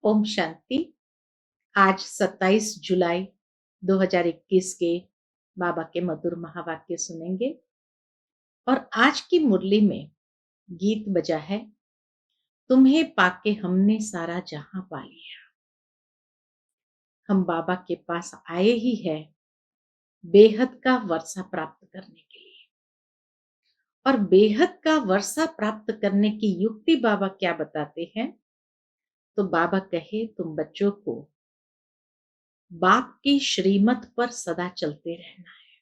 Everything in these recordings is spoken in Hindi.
ओम शांति। आज 27 जुलाई 2021 के बाबा के मधुर महावाक्य सुनेंगे और आज की मुरली में गीत बजा है, तुम्हें पाके हमने सारा जहां पा लिया। हम बाबा के पास आए ही है बेहद का वर्षा प्राप्त करने के लिए। और बेहद का वर्षा प्राप्त करने की युक्ति बाबा क्या बताते हैं? तो बाबा कहे तुम बच्चों को बाप की श्रीमत पर सदा चलते रहना है।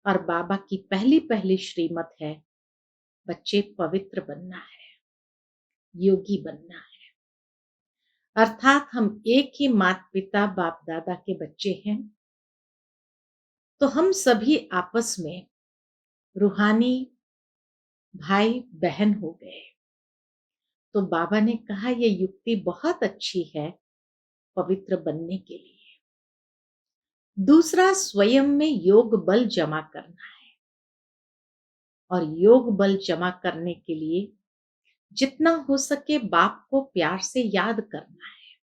और बाबा की पहली पहली श्रीमत है, बच्चे पवित्र बनना है, योगी बनना है। अर्थात हम एक ही माता पिता बाप दादा के बच्चे हैं, तो हम सभी आपस में रूहानी भाई बहन हो गए। तो बाबा ने कहा ये युक्ति बहुत अच्छी है पवित्र बनने के लिए। दूसरा, स्वयं में योग बल जमा करना है। और योग बल जमा करने के लिए जितना हो सके बाप को प्यार से याद करना है।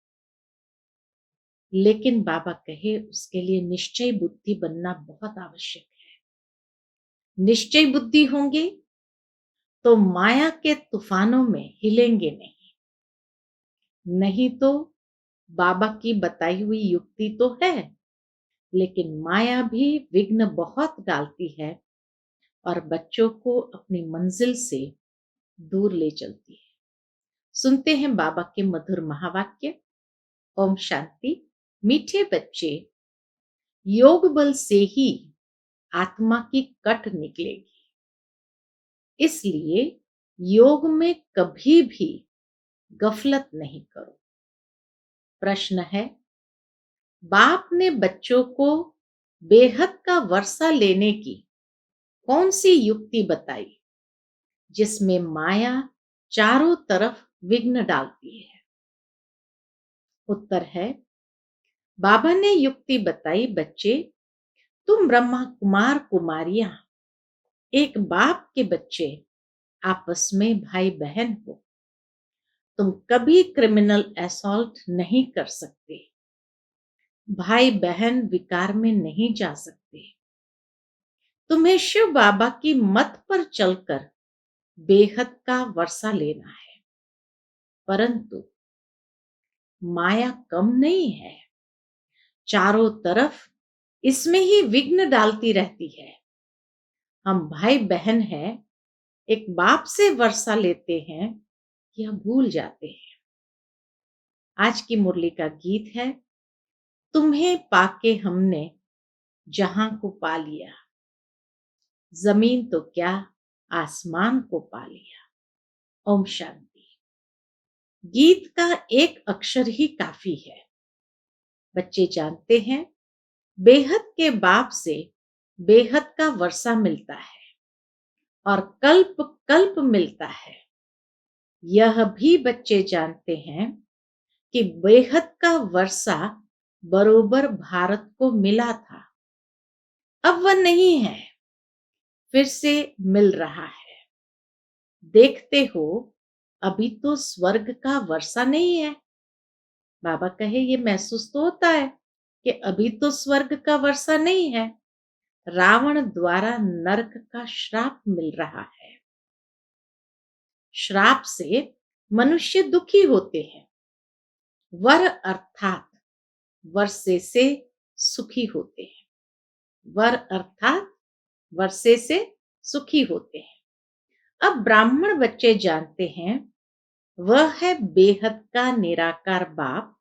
लेकिन बाबा कहे उसके लिए निश्चय बुद्धि बनना बहुत आवश्यक है। निश्चय बुद्धि होंगे तो माया के तूफानों में हिलेंगे नहीं। नहीं तो बाबा की बताई हुई युक्ति तो है, लेकिन माया भी विघ्न बहुत डालती है और बच्चों को अपनी मंजिल से दूर ले चलती है। सुनते हैं बाबा के मधुर महावाक्य। ओम शांति। मीठे बच्चे, योग बल से ही आत्मा की कट निकलेगी। इसलिए योग में कभी भी गफलत नहीं करो। प्रश्न है, बाप ने बच्चों को बेहद का वर्षा लेने की कौन सी युक्ति बताई जिसमें माया चारों तरफ विघ्न डालती है? उत्तर है, बाबा ने युक्ति बताई, बच्चे तुम ब्रह्मा कुमार कुमारियां एक बाप के बच्चे आपस में भाई बहन हो। तुम कभी क्रिमिनल असॉल्ट नहीं कर सकते, भाई बहन विकार में नहीं जा सकते। तुम्हें शिव बाबा की मत पर चलकर बेहद का वर्षा लेना है। परंतु माया कम नहीं है, चारों तरफ इसमें ही विघ्न डालती रहती है। हम भाई बहन हैं, एक बाप से वर्षा लेते हैं, यह भूल जाते हैं। आज की मुरली का गीत है, तुम्हें पाके हमने जहां को पा लिया। जमीन तो क्या आसमान को पा लिया। ओम शांति। गीत का एक अक्षर ही काफी है। बच्चे जानते हैं बेहद के बाप से बेहद का वर्षा मिलता है और कल्प कल्प मिलता है। यह भी बच्चे जानते हैं कि बेहद का वर्षा बरोबर भारत को मिला था, अब वह नहीं है, फिर से मिल रहा है। देखते हो अभी तो स्वर्ग का वर्षा नहीं है। बाबा कहे ये महसूस तो होता है कि अभी तो स्वर्ग का वर्षा नहीं है, रावण द्वारा नरक का श्राप मिल रहा है। श्राप से मनुष्य दुखी होते हैं, वर अर्थात वर्षे से सुखी होते हैं। वर अर्थात वर्षे से सुखी होते हैं। अब ब्राह्मण बच्चे जानते हैं वह है बेहद का निराकार बाप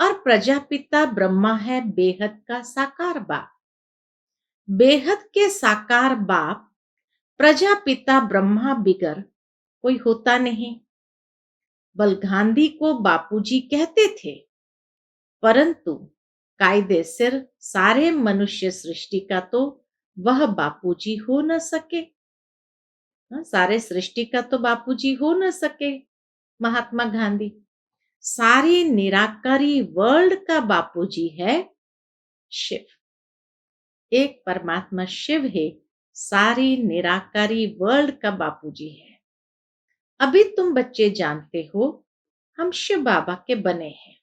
और प्रजापिता ब्रह्मा है बेहद का साकार बाप। बेहद के साकार बाप प्रजापिता ब्रह्मा बिगर कोई होता नहीं। बल गांधी को बापूजी कहते थे, परंतु कायदे सिर सारे मनुष्य सृष्टि का तो वह बापूजी हो न सके। सारे सृष्टि का तो बापूजी हो न सके महात्मा गांधी। सारी निराकारी वर्ल्ड का बापूजी है शिव। एक परमात्मा शिव है, सारी निराकारी वर्ल्ड का बापूजी है। अभी तुम बच्चे जानते हो हम शिव बाबा के बने हैं।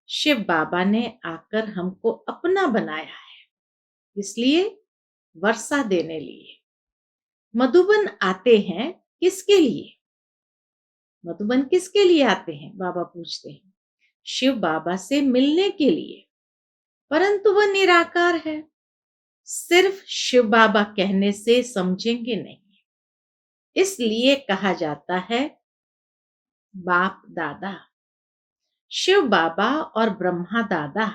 शिव बाबा ने आकर हमको अपना बनाया है, इसलिए वर्षा देने लिए। मधुबन आते हैं किसके लिए? मधुबन किसके लिए आते हैं? बाबा पूछते हैं। शिव बाबा से मिलने के लिए, परंतु वह निराकार है। सिर्फ शिव बाबा कहने से समझेंगे नहीं, इसलिए कहा जाता है बाप दादा। शिव बाबा और ब्रह्मा दादा,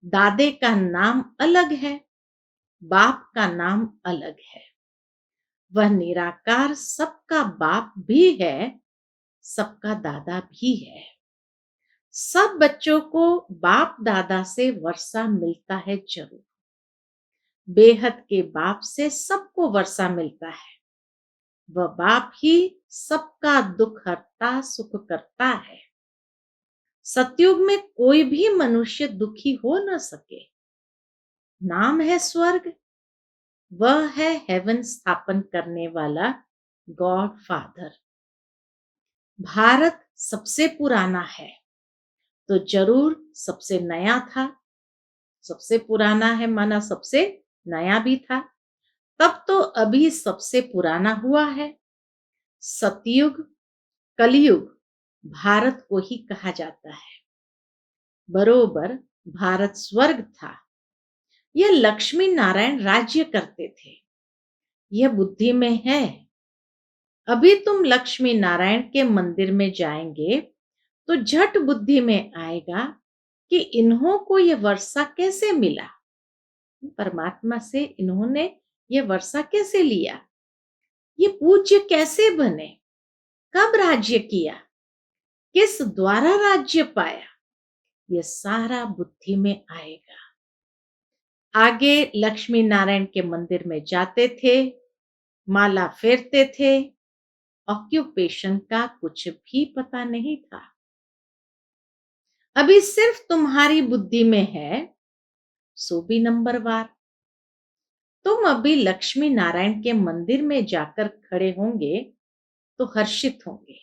दादे का नाम अलग है, बाप का नाम अलग है। वह निराकार सबका बाप भी है, सबका दादा भी है। सब बच्चों को बाप दादा से वर्षा मिलता है जरूर। बेहद के बाप से सबको वर्षा मिलता है। वह बाप ही सबका दुख हरता सुख करता है। सतयुग में कोई भी मनुष्य दुखी हो न सके। नाम है स्वर्ग, वह है हेवन स्थापन करने वाला गॉड फादर। भारत सबसे पुराना है तो जरूर सबसे नया था। सबसे पुराना है माना सबसे नया भी था, तब तो अभी सबसे पुराना हुआ है। सतयुग कलयुग भारत को ही कहा जाता है। बरोबर भारत स्वर्ग था। यह लक्ष्मी नारायण राज्य करते थे। यह बुद्धि में है। अभी तुम लक्ष्मी नारायण के मंदिर में जाएंगे तो झट बुद्धि में आएगा कि इन्हों को यह वर्षा कैसे मिला। परमात्मा से इन्होंने ये वर्षा कैसे लिया, ये पूज्य कैसे बने, कब राज्य किया, किस द्वारा राज्य पाया, ये सारा बुद्धि में आएगा। आगे लक्ष्मी नारायण के मंदिर में जाते थे, माला फेरते थे, ऑक्यूपेशन का कुछ भी पता नहीं था। अभी सिर्फ तुम्हारी बुद्धि में है, सो भी नंबरवार। तुम अभी लक्ष्मी नारायण के मंदिर में जाकर खड़े होंगे तो हर्षित होंगे।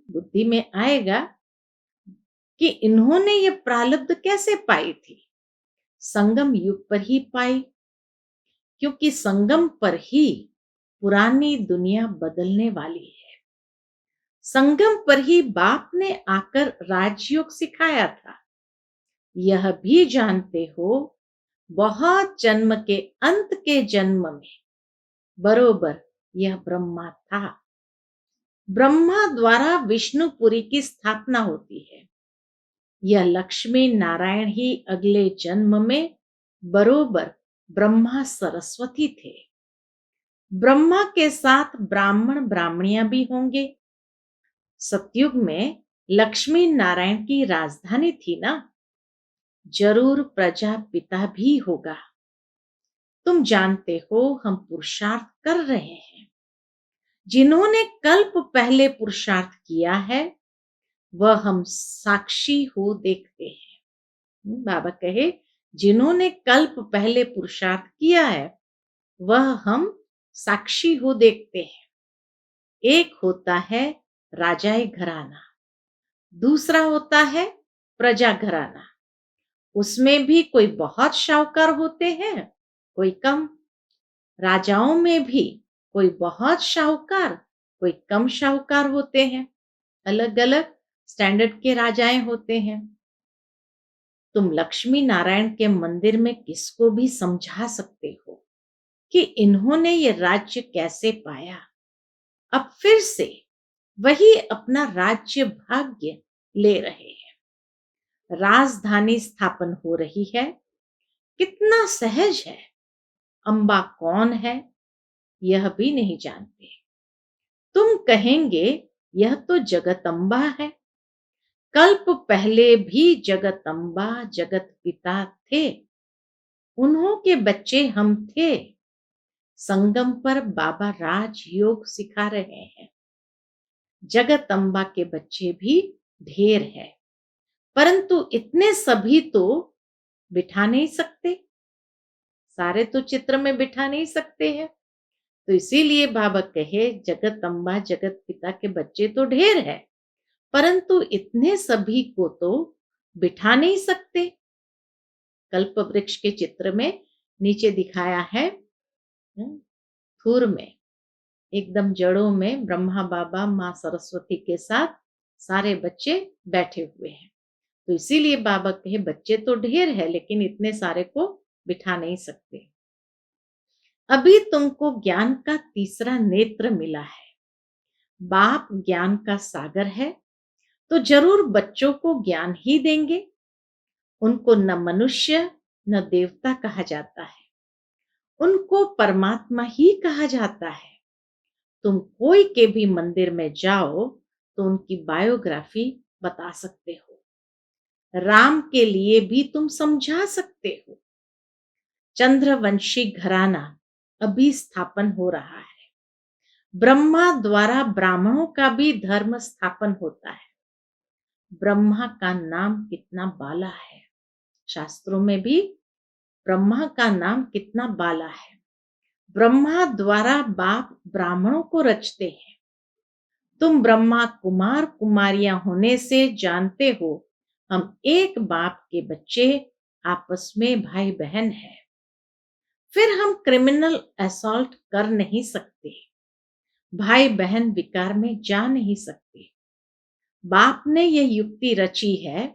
बुद्धि में आएगा कि इन्होंने ये प्रारब्ध कैसे पाई थी। संगम युग पर ही पाई, क्योंकि संगम पर ही पुरानी दुनिया बदलने वाली है। संगम पर ही बाप ने आकर राजयोग सिखाया था। यह भी जानते हो, बहुत जन्म के अंत के जन्म में बरोबर यह ब्रह्मा था। ब्रह्मा द्वारा विष्णुपुरी की स्थापना होती है। यह लक्ष्मी नारायण ही अगले जन्म में बरोबर ब्रह्मा सरस्वती थे। ब्रह्मा के साथ ब्राह्मण ब्राह्मणियां भी होंगे। सतयुग में लक्ष्मी नारायण की राजधानी थी ना, जरूर प्रजापिता भी होगा। तुम जानते हो हम पुरुषार्थ कर रहे हैं। जिन्होंने कल्प पहले पुरुषार्थ किया है वह हम साक्षी हो देखते हैं। बाबा कहे जिन्होंने कल्प पहले पुरुषार्थ किया है वह हम साक्षी हो देखते हैं। एक होता है राजाए घराना, दूसरा होता है प्रजा घराना। उसमें भी कोई बहुत शाहूकार होते हैं, कोई कम। राजाओं में भी कोई बहुत शाहूकार, कोई कम शाहूकार होते हैं। अलग अलग स्टैंडर्ड के राजाएं होते हैं। तुम लक्ष्मी नारायण के मंदिर में किसको भी समझा सकते हो कि इन्होंने ये राज्य कैसे पाया। अब फिर से वही अपना राज्य भाग्य ले रहे हैं। राजधानी स्थापन हो रही है। कितना सहज है। अंबा कौन है यह भी नहीं जानते। तुम कहेंगे यह तो जगतअंबा है। कल्प पहले भी जगतअंबा जगत पिता थे, उन्हों के बच्चे हम थे। संगम पर बाबा राजयोग सिखा रहे हैं। जगतअंबा के बच्चे भी ढेर है, परंतु इतने सभी तो बिठा नहीं सकते। सारे तो चित्र में बिठा नहीं सकते हैं। तो इसीलिए बाबा कहे जगतअंबा जगत पिता के बच्चे तो ढेर है, परंतु इतने सभी को तो बिठा नहीं सकते। कल्प वृक्ष के चित्र में नीचे दिखाया है, थूर में, एकदम जड़ों में ब्रह्मा बाबा माँ सरस्वती के साथ सारे बच्चे बैठे हुए हैं। तो इसीलिए बाबा कहे बच्चे तो ढेर है लेकिन इतने सारे को बिठा नहीं सकते। अभी तुमको ज्ञान का तीसरा नेत्र मिला है। बाप ज्ञान का सागर है तो जरूर बच्चों को ज्ञान ही देंगे। उनको न मनुष्य न देवता कहा जाता है, उनको परमात्मा ही कहा जाता है। तुम कोई के भी मंदिर में जाओ तो उनकी बायोग्राफी बता सकते हो। राम के लिए भी तुम समझा सकते हो। चंद्रवंशी घराना अभी स्थापन हो रहा है। ब्रह्मा द्वारा ब्राह्मणों का भी धर्म स्थापन होता है। ब्रह्मा का नाम कितना बाला है, शास्त्रों में भी ब्रह्मा का नाम कितना बाला है। ब्रह्मा द्वारा बाप ब्राह्मणों को रचते हैं। तुम ब्रह्मा कुमार कुमारियां होने से जानते हो हम एक बाप के बच्चे आपस में भाई बहन हैं। फिर हम क्रिमिनल असॉल्ट कर नहीं सकते, भाई बहन विकार में जा नहीं सकते। बाप ने यह युक्ति रची है,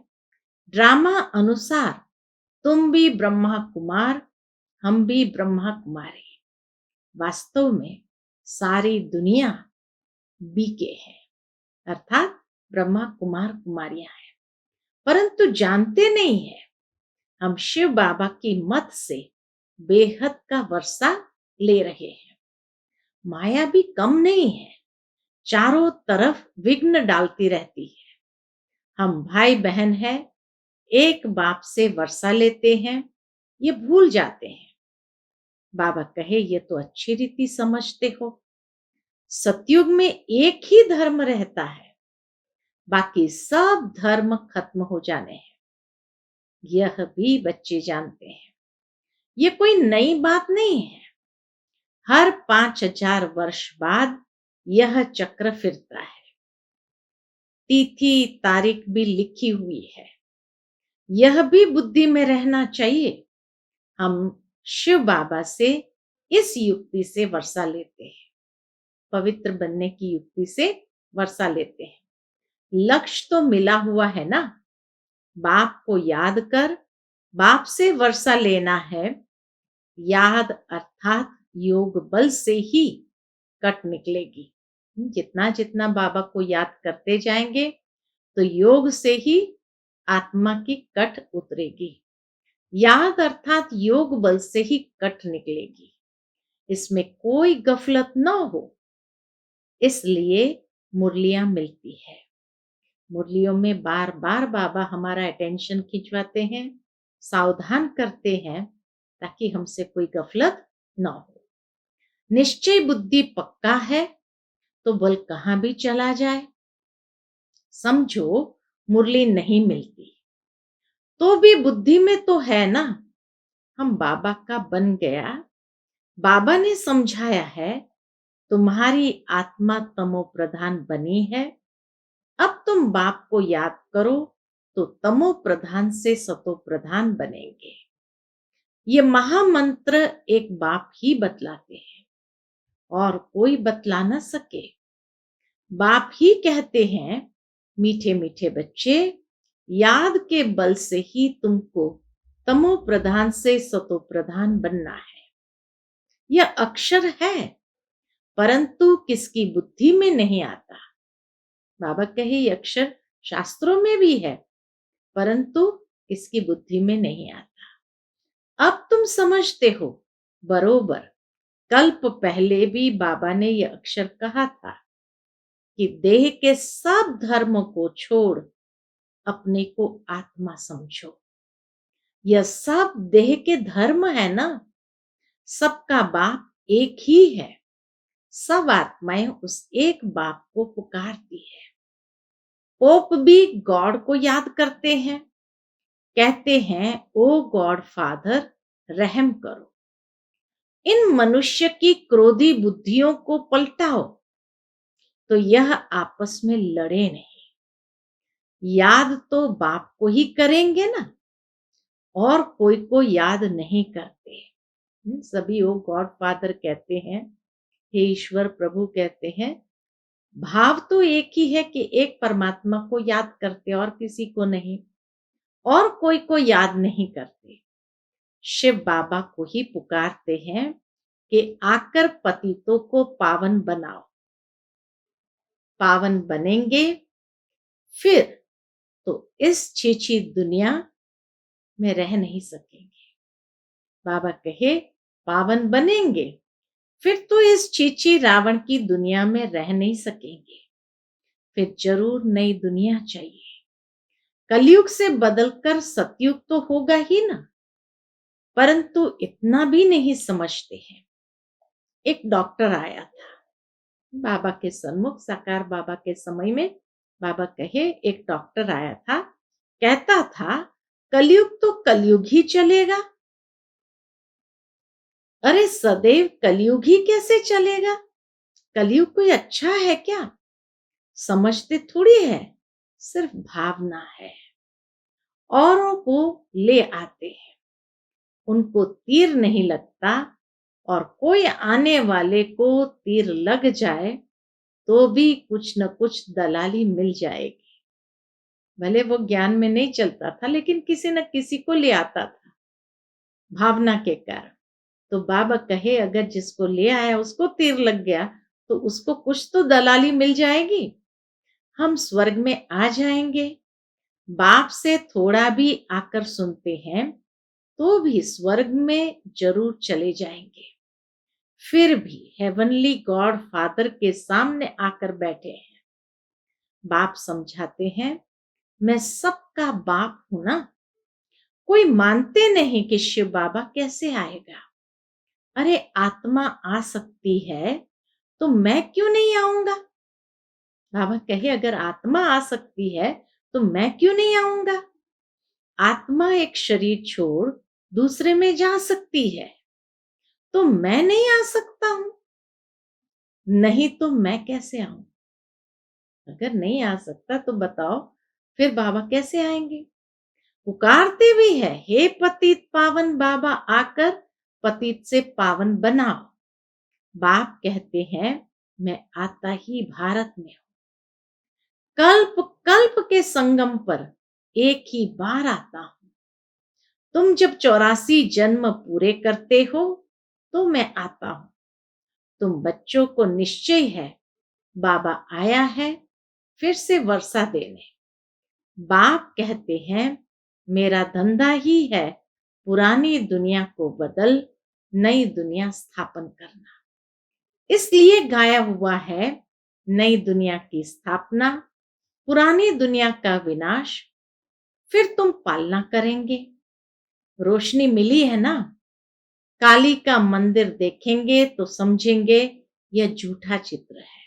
ड्रामा अनुसार तुम भी ब्रह्मा कुमार, हम भी ब्रह्मा कुमारी। वास्तव में सारी दुनिया बीके है, अर्थात ब्रह्मा कुमार कुमारियां हैं, परंतु जानते नहीं है हम शिव बाबा की मत से बेहद का वर्षा ले रहे हैं। माया भी कम नहीं है, चारों तरफ विघ्न डालती रहती है। हम भाई बहन हैं, एक बाप से वर्षा लेते हैं, ये भूल जाते हैं। बाबा कहे ये तो अच्छी रीति समझते हो। सतयुग में एक ही धर्म रहता है, बाकी सब धर्म खत्म हो जाने हैं। यह भी बच्चे जानते हैं। ये कोई नई बात नहीं है। हर 5000 वर्ष बाद यह चक्र फिरता है। तिथि तारीख भी लिखी हुई है। यह भी बुद्धि में रहना चाहिए। हम शिव बाबा से इस युक्ति से वर्षा लेते हैं, पवित्र बनने की युक्ति से वर्षा लेते हैं। लक्ष्य तो मिला हुआ है ना, बाप को याद कर बाप से वर्षा लेना है। याद अर्थात योग बल से ही कट निकलेगी। जितना जितना बाबा को याद करते जाएंगे तो योग से ही आत्मा की कट उतरेगी। याद अर्थात योग बल से ही कट निकलेगी, इसमें कोई गफलत न हो। इसलिए मुरलियां मिलती है। मुरलियों में बार बार बाबा हमारा अटेंशन खिंचवाते हैं, सावधान करते हैं ताकि हमसे कोई गफलत न हो। निश्चय बुद्धि पक्का है तो बल कहां भी चला जाए। समझो मुरली नहीं मिलती तो भी बुद्धि में तो है ना, हम बाबा का बन गया। बाबा ने समझाया है तुम्हारी आत्मा तमो प्रधान बनी है, अब तुम बाप को याद करो तो तमो प्रधान से सतो प्रधान बनेंगे। ये महामंत्र एक बाप ही बतलाते हैं और कोई बतला न सके। बाप ही कहते हैं मीठे मीठे बच्चे, याद के बल से ही तुमको तमो प्रधान से सतो प्रधान बनना है। यह अक्षर है परंतु किसकी बुद्धि में नहीं आता। बाबा कहे ये अक्षर शास्त्रों में भी है परंतु किसकी बुद्धि में नहीं आता। अब तुम समझते हो बरोबर। कल्प पहले भी बाबा ने यह अक्षर कहा था कि देह के सब धर्म को छोड़ अपने को आत्मा समझो। यह सब देह के धर्म है ना, सबका बाप एक ही है। सब आत्माएं उस एक बाप को पुकारती है। पोप भी गॉड को याद करते हैं, कहते हैं ओ गॉड फादर रहम करो, इन मनुष्य की क्रोधी बुद्धियों को पलटाओ तो यह आपस में लड़े नहीं। याद तो बाप को ही करेंगे ना, और कोई को याद नहीं करते। सभी वो गॉड फादर कहते हैं, हे ईश्वर प्रभु कहते हैं, भाव तो एक ही है कि एक परमात्मा को याद करते और किसी को नहीं, और कोई को याद नहीं करते। शिव बाबा को ही पुकारते हैं कि आकर पतितों को पावन बनाओ। पावन बनेंगे फिर तो इस छीछी दुनिया में रह नहीं सकेंगे। बाबा कहे पावन बनेंगे फिर तो इस छीछी रावण की दुनिया में रह नहीं सकेंगे, फिर जरूर नई दुनिया चाहिए। कलयुग से बदलकर सतयुग तो होगा ही ना, परंतु इतना भी नहीं समझते हैं। एक डॉक्टर आया था बाबा के सन्मुख, साकार बाबा के समय में। बाबा कहे एक डॉक्टर आया था, कहता था कलयुग तो कलयुग ही चलेगा। अरे सदैव कलयुग ही कैसे चलेगा? कलयुग कोई अच्छा है क्या? समझते थोड़ी है, सिर्फ भावना है। औरों को ले आते हैं, उनको तीर नहीं लगता, और कोई आने वाले को तीर लग जाए तो भी कुछ न कुछ दलाली मिल जाएगी। भले वो ज्ञान में नहीं चलता था, लेकिन किसी न किसी को ले आता था भावना के कारण। तो बाबा कहे अगर जिसको ले आया उसको तीर लग गया तो उसको कुछ तो दलाली मिल जाएगी। हम स्वर्ग में आ जाएंगे, बाप से थोड़ा भी आकर सुनते हैं तो भी स्वर्ग में जरूर चले जाएंगे। फिर भी हेवनली गॉड फादर के सामने आकर बैठे हैं। बाप समझाते हैं मैं सबका बाप हूं ना। कोई मानते नहीं कि शिव बाबा कैसे आएगा। अरे आत्मा आ सकती है तो मैं क्यों नहीं आऊंगा? बाबा कहे अगर आत्मा आ सकती है तो मैं क्यों नहीं आऊंगा? आत्मा एक शरीर छोड़ दूसरे में जा सकती है, तो मैं नहीं आ सकता हूं? नहीं तो मैं कैसे आऊं? अगर नहीं आ सकता तो बताओ फिर बाबा कैसे आएंगे? पुकारते भी है, हे पतित पावन बाबा आकर पतित से पावन बनाओ। बाप कहते हैं मैं आता ही भारत में हूं, कल्प कल्प के संगम पर एक ही बार आता हूं। तुम जब 84 जन्म पूरे करते हो तो मैं आता हूं। तुम बच्चों को निश्चय है बाबा आया है फिर से वर्षा देने। बाप कहते हैं मेरा धंधा ही है पुरानी दुनिया को बदल नई दुनिया स्थापन करना। इसलिए गाया हुआ है नई दुनिया की स्थापना, पुरानी दुनिया का विनाश, फिर तुम पालना करेंगे। रोशनी मिली है ना? काली का मंदिर देखेंगे तो समझेंगे यह झूठा चित्र है।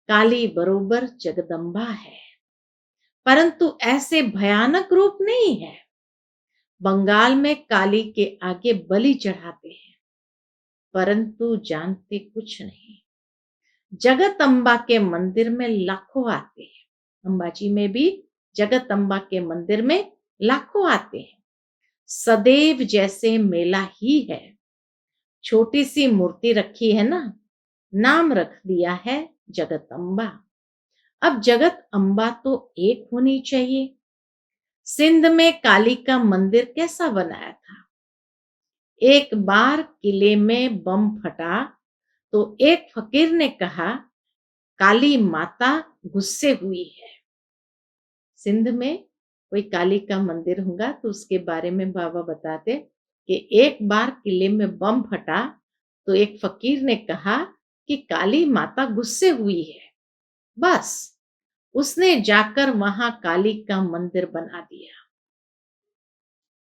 काली बरोबर जगदम्बा है, परंतु ऐसे भयानक रूप नहीं है। बंगाल में काली के आगे बलि चढ़ाते हैं, परंतु जानते कुछ नहीं। जगत अम्बा के मंदिर में लाखों आते हैं, अंबाजी में भी जगत अम्बा के मंदिर में लाखों आते हैं। सदैव जैसे मेला ही है। छोटी सी मूर्ति रखी है ना, नाम रख दिया है जगत अम्बा। अब जगत अम्बा तो एक होनी चाहिए। सिंध में काली का मंदिर कैसा बनाया था? एक बार किले में बम फटा तो एक फकीर ने कहा काली माता गुस्से हुई है। सिंध में कोई काली का मंदिर होगा तो उसके बारे में बाबा बताते कि एक बार किले में बम फटा तो एक फकीर ने कहा कि काली माता गुस्से हुई है। बस उसने जाकर वहां काली का मंदिर बना दिया।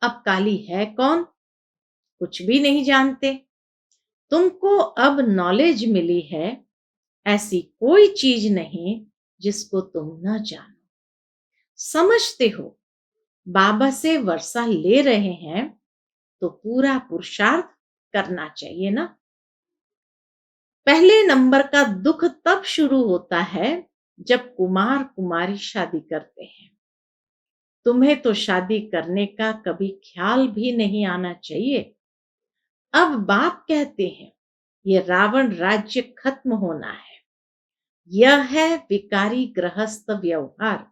अब काली है कौन? कुछ भी नहीं जानते। तुमको अब नॉलेज मिली है, ऐसी कोई चीज नहीं जिसको तुम न जानो। समझते हो बाबा से वर्षा ले रहे हैं तो पूरा पुरुषार्थ करना चाहिए ना। पहले नंबर का दुख तब शुरू होता है जब कुमार कुमारी शादी करते हैं। तुम्हें तो शादी करने का कभी ख्याल भी नहीं आना चाहिए। अब बाप कहते हैं, ये रावण राज्य खत्म होना है। यह है विकारी गृहस्थ व्यवहार।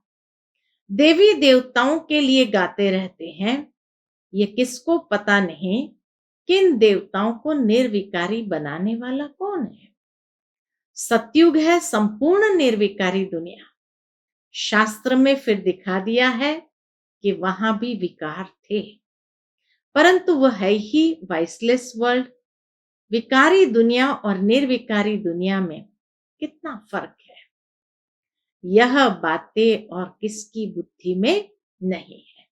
देवी देवताओं के लिए गाते रहते हैं। ये किसको पता नहीं कि इन देवताओं को निर्विकारी बनाने वाला कौन है। सतयुग है संपूर्ण निर्विकारी दुनिया। शास्त्र में फिर दिखा दिया है कि वहां भी विकार थे, परंतु वह है ही वाइसलेस वर्ल्ड। विकारी दुनिया और निर्विकारी दुनिया में कितना फर्क है, यह बातें और किसकी बुद्धि में नहीं है।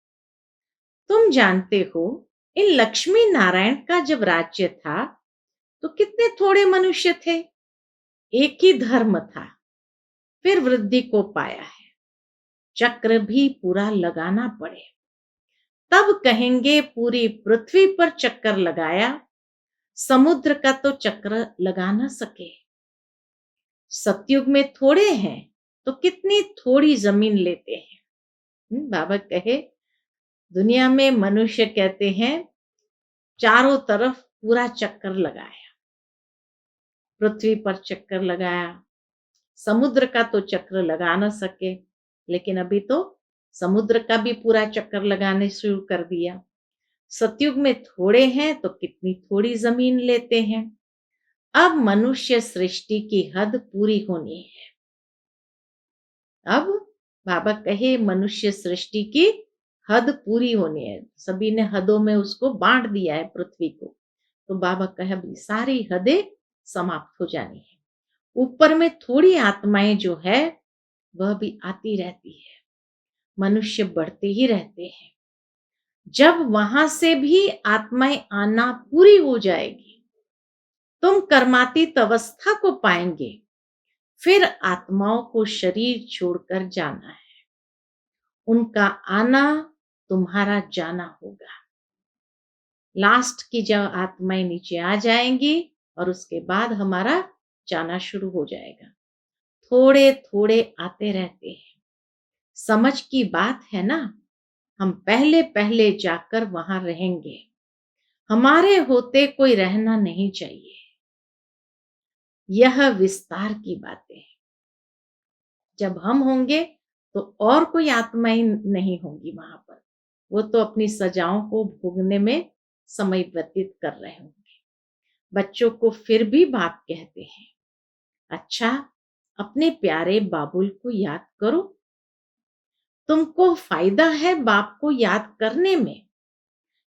तुम जानते हो, इन लक्ष्मी नारायण का जब राज्य था तो कितने थोड़े मनुष्य थे। एक ही धर्म था, फिर वृद्धि को पाया है। चक्र भी पूरा लगाना पड़े, तब कहेंगे पूरी पृथ्वी पर चक्कर लगाया। समुद्र का तो चक्र लगा न सके। सतयुग में थोड़े हैं तो कितनी थोड़ी जमीन लेते हैं। बाबा कहे, दुनिया में मनुष्य कहते हैं चारों तरफ पूरा चक्कर लगाया, पृथ्वी पर चक्कर लगाया। समुद्र का तो चक्र लगा न सके, लेकिन अभी तो समुद्र का भी पूरा चक्कर लगाने शुरू कर दिया। सतयुग में थोड़े हैं तो कितनी थोड़ी जमीन लेते हैं। अब मनुष्य सृष्टि की हद पूरी होनी है। अब बाबा कहे मनुष्य सृष्टि की हद पूरी होनी है। सभी ने हदों में उसको बांट दिया है पृथ्वी को। तो बाबा कहे अभी सारी हदें समाप्त हो जानी है। ऊपर में थोड़ी आत्माएं जो है वह भी आती रहती है। मनुष्य बढ़ते ही रहते हैं। जब वहां से भी आत्माएं आना पूरी हो जाएगी, तुम कर्मातीत अवस्था को पाएंगे। फिर आत्माओं को शरीर छोड़कर जाना है। उनका आना तुम्हारा जाना होगा। लास्ट की जब आत्माएं नीचे आ जाएंगी और उसके बाद हमारा जाना शुरू हो जाएगा। थोड़े थोड़े आते रहते हैं। समझ की बात है ना। हम पहले पहले जाकर वहां रहेंगे। हमारे होते कोई रहना नहीं चाहिए। यह विस्तार की बातें हैं। जब हम होंगे तो और कोई आत्माएं नहीं होंगी वहां पर। वो तो अपनी सजाओं को भोगने में समय व्यतीत कर रहे होंगे। बच्चों को फिर भी बाप कहते हैं, अच्छा अपने प्यारे बाबुल को याद करो। तुमको फायदा है बाप को याद करने में।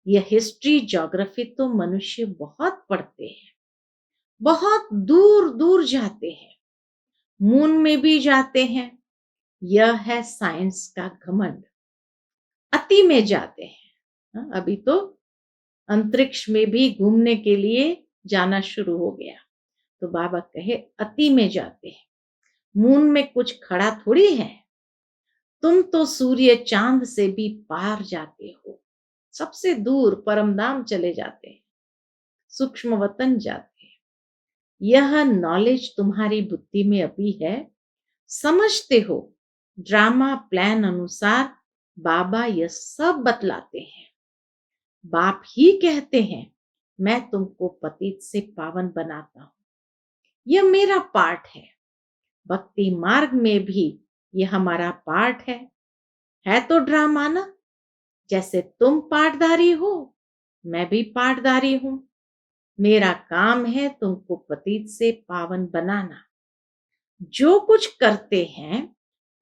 यह हिस्ट्री ज्योग्राफी तो मनुष्य बहुत पढ़ते हैं, बहुत दूर दूर जाते हैं, मून में भी जाते हैं। यह है साइंस का घमंड। अति में जाते हैं। अभी तो अंतरिक्ष में भी घूमने के लिए जाना शुरू हो गया। तो बाबा कहे अति में जाते हैं। मून में कुछ खड़ा थोड़ी है। तुम तो सूर्य चांद से भी पार जाते हो। सबसे दूर परमधाम चले जाते हैं, सूक्ष्म वतन जाते हैं। यह नॉलेज तुम्हारी बुद्धि में अभी है। समझते हो, ड्रामा प्लान अनुसार बाबा यह सब बतलाते हैं। बाप ही कहते हैं, मैं तुमको पतित से पावन बनाता हूं। यह मेरा पार्ट है। भक्ति मार्ग में भी यह हमारा पार्ट है तो ड्रामा ना। जैसे तुम पाठधारी हो, मैं भी पाठधारी हूं। मेरा काम है तुमको पतित से पावन बनाना। जो कुछ करते हैं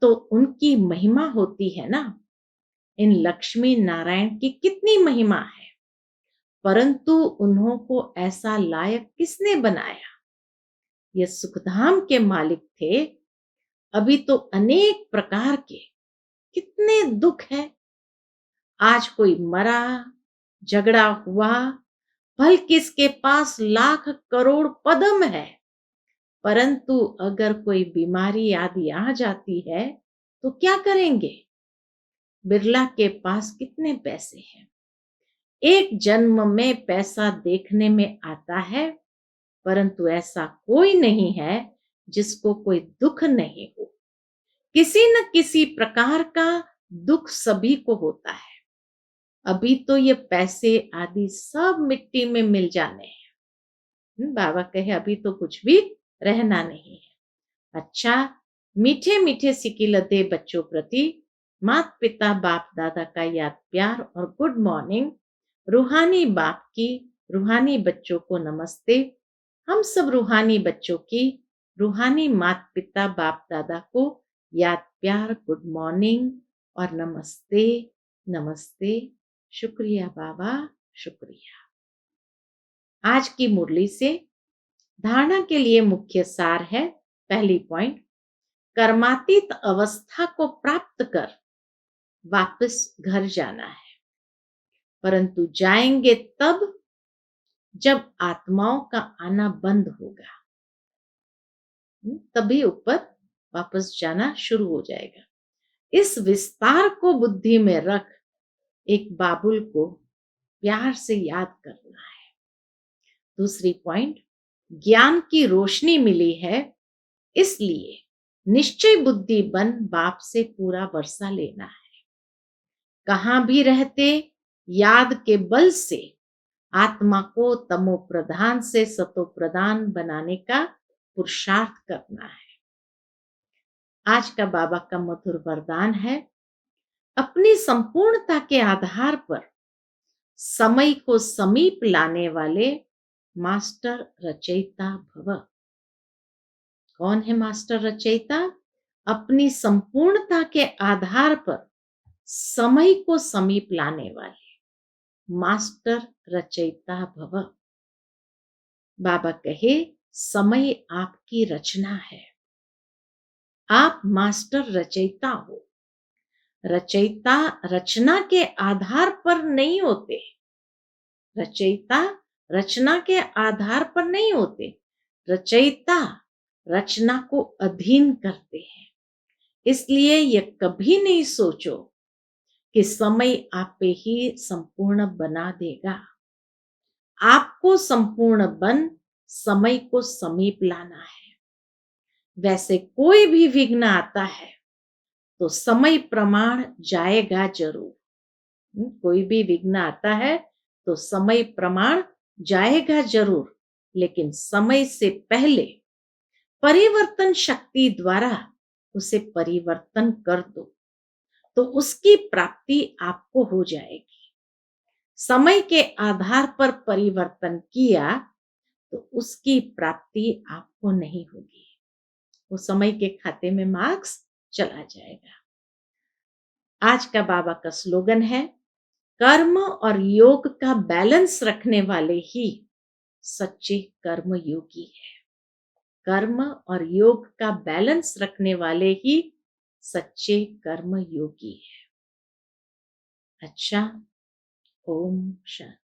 तो उनकी महिमा होती है ना। इन लक्ष्मी नारायण की कितनी महिमा है, परंतु उन्हों को ऐसा लायक किसने बनाया। ये सुखधाम के मालिक थे। अभी तो अनेक प्रकार के कितने दुख है। आज कोई मरा, झगड़ा हुआ, भल किसके पास लाख करोड़ पदम है, परंतु अगर कोई बीमारी आदि आ जाती है तो क्या करेंगे। बिरला के पास कितने पैसे हैं। एक जन्म में पैसा देखने में आता है, परंतु ऐसा कोई नहीं है जिसको कोई दुख नहीं हो। किसी न किसी प्रकार का दुख सभी को होता है। अभी तो ये पैसे आदि सब मिट्टी में मिल जाने हैं। बाबा कहे अभी तो कुछ भी रहना नहीं है। अच्छा, मीठे मीठे सिकिलते बच्चों प्रति माता पिता बाप दादा का याद प्यार और गुड मॉर्निंग। रूहानी बाप की रूहानी बच्चों को नमस्ते। हम सब रूहानी बच्चों की रूहानी माता पिता बाप दादा को याद प्यार गुड मॉर्निंग और नमस्ते नमस्ते। शुक्रिया बाबा, शुक्रिया। आज की मुरली से धारणा के लिए मुख्य सार है। पहली पॉइंट, कर्मातीत अवस्था को प्राप्त कर वापस घर जाना है, परंतु जाएंगे तब जब आत्माओं का आना बंद होगा, तभी ऊपर वापस जाना शुरू हो जाएगा। इस विस्तार को बुद्धि में रख एक बाबुल को प्यार से याद करना है। दूसरी पॉइंट, ज्ञान की रोशनी मिली है, इसलिए निश्चय बुद्धि बन बाप से पूरा वर्षा लेना है। कहां भी रहते याद के बल से आत्मा को तमो प्रधान से सतो प्रधान बनाने का पुरुषार्थ करना है। आज का बाबा का मधुर वरदान है, अपनी संपूर्णता के आधार पर समय को समीप लाने वाले मास्टर रचयिता भव। कौन है मास्टर रचयिता? अपनी संपूर्णता के आधार पर समय को समीप लाने वाले मास्टर रचयिता भव। बाबा कहे समय आपकी रचना है, आप मास्टर रचयिता हो। रचयिता रचना के आधार पर नहीं होते, रचयिता रचना के आधार पर नहीं होते, रचयिता रचना को अधीन करते हैं। इसलिए ये कभी नहीं सोचो कि समय आप पे ही संपूर्ण बना देगा। आपको संपूर्ण बन समय को समीप लाना है। वैसे कोई भी विघ्न आता है तो समय प्रमाण जाएगा जरूर। कोई भी विघ्न आता है तो समय प्रमाण जाएगा जरूर, लेकिन समय से पहले परिवर्तन शक्ति द्वारा उसे परिवर्तन कर दो, तो उसकी प्राप्ति आपको हो जाएगी। समय के आधार पर परिवर्तन किया तो उसकी प्राप्ति आपको नहीं होगी, वो समय के खाते में मार्क्स चला जाएगा। आज का बाबा का स्लोगन है, कर्म और योग का बैलेंस रखने वाले ही सच्चे कर्म योगी है। कर्म और योग का बैलेंस रखने वाले ही सच्चे कर्म योगी है। अच्छा, ओम शांति।